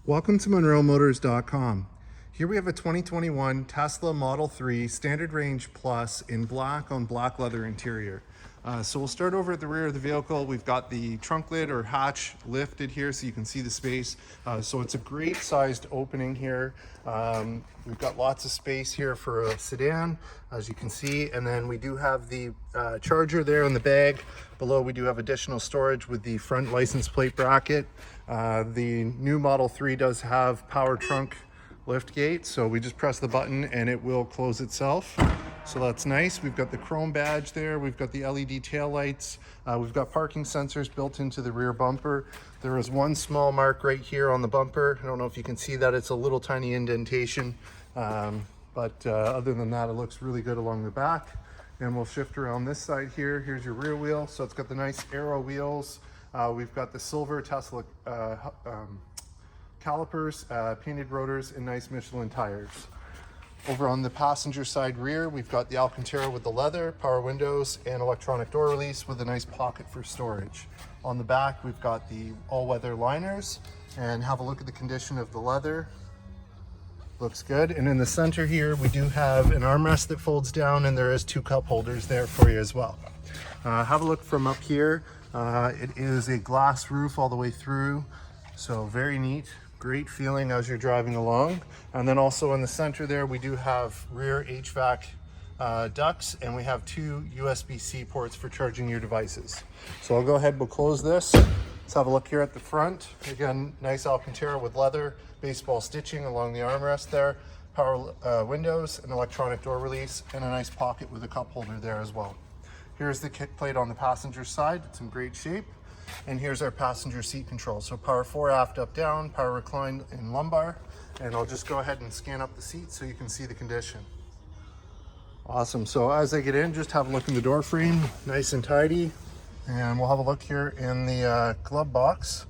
Welcome to MonroeMotors.com. Here we have a 2021 Tesla Model 3 Standard Range Plus in black on black leather interior. So we'll start over at the rear of the vehicle. We've got the trunk lid or hatch lifted here so you can see the space. So it's a great sized opening here. We've got lots of space here for a sedan, as you can see. And then we do have the charger there in the bag. Below we do have additional storage with the front license plate bracket. The new Model 3 does have power trunk Liftgate, so we just press the button and it will close itself. So that's nice. We've got the chrome badge there. We've got the LED tail lights. We've got parking sensors built into the rear bumper. There is one small mark right here on the bumper. I don't know if you can see that. It's a little tiny indentation, but other than that, it looks really good along the back. And we'll shift around this side here. Here's your rear wheel. So it's got the nice aero wheels. We've got the silver Tesla calipers, painted rotors, and nice Michelin tires. Over on the passenger side rear, we've got the Alcantara with the leather, power windows, and electronic door release with a nice pocket for storage. On the back, we've got the all-weather liners, and have a look at the condition of the leather. Looks good. And in the center here, we do have an armrest that folds down, and there is two cup holders there for you as well. Have a look from up here. It is a glass roof all the way through, so very neat. Great feeling as you're driving along. And then also in the center there, we do have rear HVAC ducts, and we have two USB-C ports for charging your devices. So I'll go ahead, we'll close this. Let's have a look here at the front. Again, nice Alcantara with leather, baseball stitching along the armrest there, power windows, an electronic door release, and a nice pocket with a cup holder there as well. Here's the kick plate on the passenger side. It's in great shape. And here's our passenger seat control. So power fore, aft, up, down, power recline, and lumbar. And I'll just go ahead and scan up the seat so you can see the condition. Awesome. So as I get in, just have a look in the door frame, nice and tidy. And we'll have a look here in the glove box.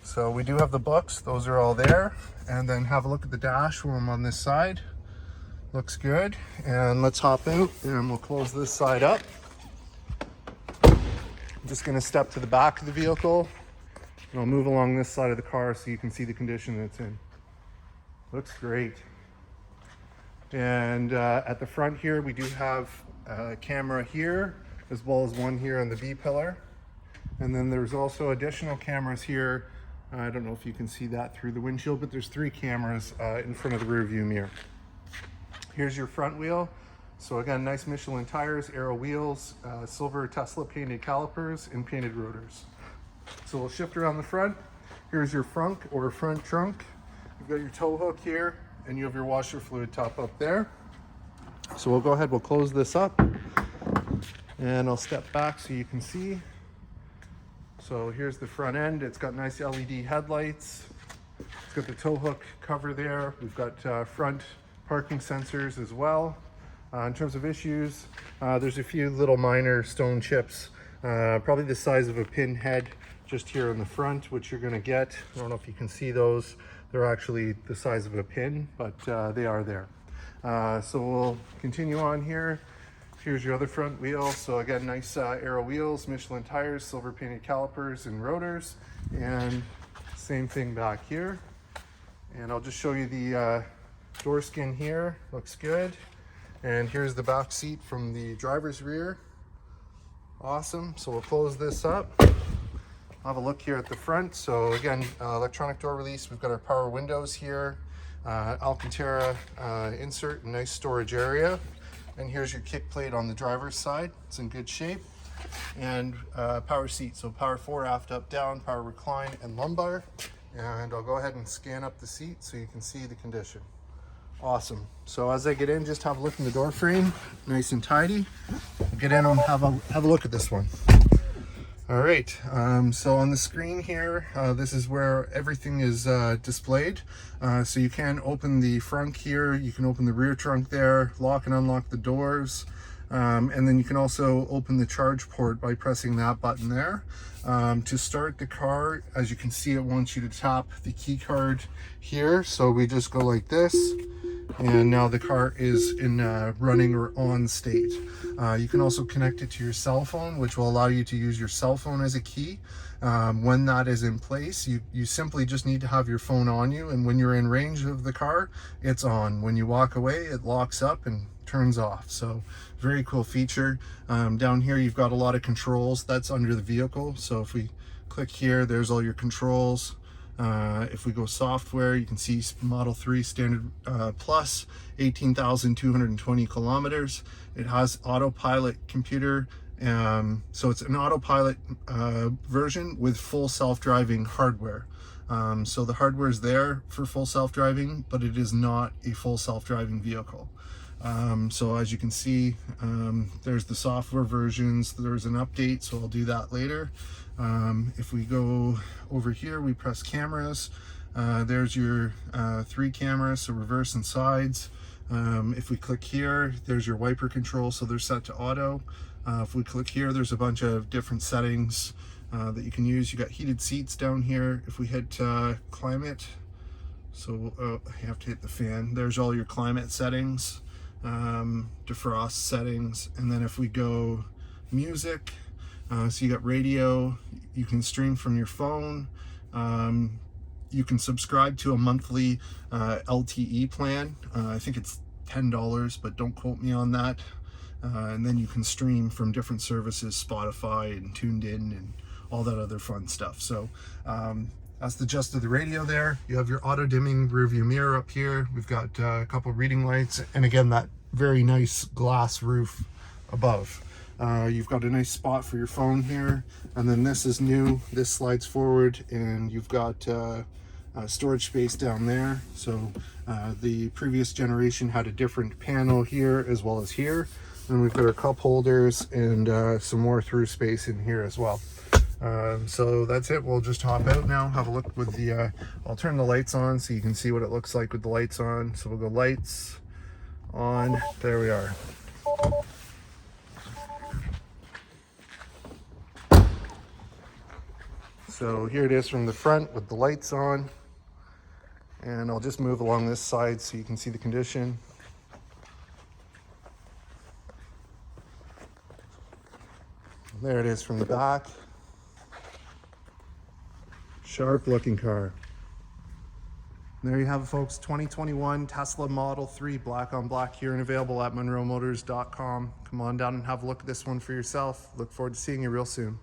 So we do have the books, those are all there. And then have a look at the dash when I'm on this side. Looks good. And let's hop out and we'll close this side up. I'm just going to step to the back of the vehicle and I'll move along this side of the car so you can see the condition that it's in. Looks great. And at the front here, we do have a camera here as well as one here on the B pillar. And then there's also additional cameras here. I don't know if you can see that through the windshield, but there's three cameras in front of the rear view mirror. Here's your front wheel. So again, nice Michelin tires, aero wheels, silver Tesla painted calipers, and painted rotors. So we'll shift around the front. Here's your front or front trunk. You've got your tow hook here, and you have your washer fluid top up there. So we'll go ahead, we'll close this up, and I'll step back so you can see. So here's the front end. It's got nice LED headlights. It's got the tow hook cover there. We've got front parking sensors as well. In terms of issues, there's a few little minor stone chips, probably the size of a pin head just here in the front, which you're going to get. I don't know if you can see those. They're actually the size of a pin, but they are there. So we'll continue on here. Here's your other front wheel. So again, nice aero wheels, Michelin tires, silver painted calipers and rotors, and same thing back here. And I'll just show you the door skin here. Looks good. And here's the back seat from the driver's rear. Awesome. So we'll close this up. I'll have a look here at the front. So again, electronic door release. We've got our power windows here, Alcantara insert, nice storage area. And here's your kick plate on the driver's side. It's in good shape. And power seat. So power fore, aft, up, down, power recline, and lumbar. And I'll go ahead and scan up the seat so you can see the condition. Awesome. So as I get in, just have a look in the door frame, nice and tidy. Get in and have a look at this one. All right. So on the screen here, this is where everything is displayed. So you can open the front here, you can open the rear trunk there, lock and unlock the doors. And then you can also open the charge port by pressing that button there. To start the car, as you can see, it wants you to tap the key card here. So we just go like this, and now the car is in running or on state. You can also connect it to your cell phone, which will allow you to use your cell phone as a key. When that is in place, you simply just need to have your phone on you, and when you're in range of the car, it's on. When you walk away, it locks up and turns off. So very cool feature. Down here you've got a lot of controls. That's under the vehicle, so if we click here, there's all your controls. If we go software, you can see Model 3 Standard Plus, 18,220 kilometers. It has Autopilot computer, so it's an Autopilot version with full self-driving hardware. So the hardware is there for full self-driving, but it is not a full self-driving vehicle. So as you can see, there's the software versions. There's an update, so I'll do that later. If we go over here, we press cameras. There's your 3 cameras, so reverse and sides. If we click here, there's your wiper control, so they're set to auto. If we click here, there's a bunch of different settings that you can use. You got heated seats down here. If we hit climate, so you have to hit the fan. There's all your climate settings, defrost settings, and then if we go music, so you got radio, you can stream from your phone, you can subscribe to a monthly LTE plan. I think it's $10, but don't quote me on that. And then you can stream from different services, Spotify and Tuned In and all that other fun stuff. So that's the gist of the radio there. You have your auto dimming rear view mirror up here. We've got a couple reading lights, and again, that very nice glass roof above. You've got a nice spot for your phone here, and then this is new. This slides forward, and you've got storage space down there. So the previous generation had a different panel here as well as here, and we've got our cup holders and some more through space in here as well. So that's it. We'll just hop out now, have a look with the I'll turn the lights on so you can see what it looks like with the lights on. So we'll go lights on. There we are. So here it is from the front with the lights on, and I'll just move along this side so you can see the condition. There it is from the back. Sharp looking car. There you have it, folks. 2021 Tesla Model 3 black on black here and available at monroemotors.com. Come on down and have a look at this one for yourself. Look forward to seeing you real soon.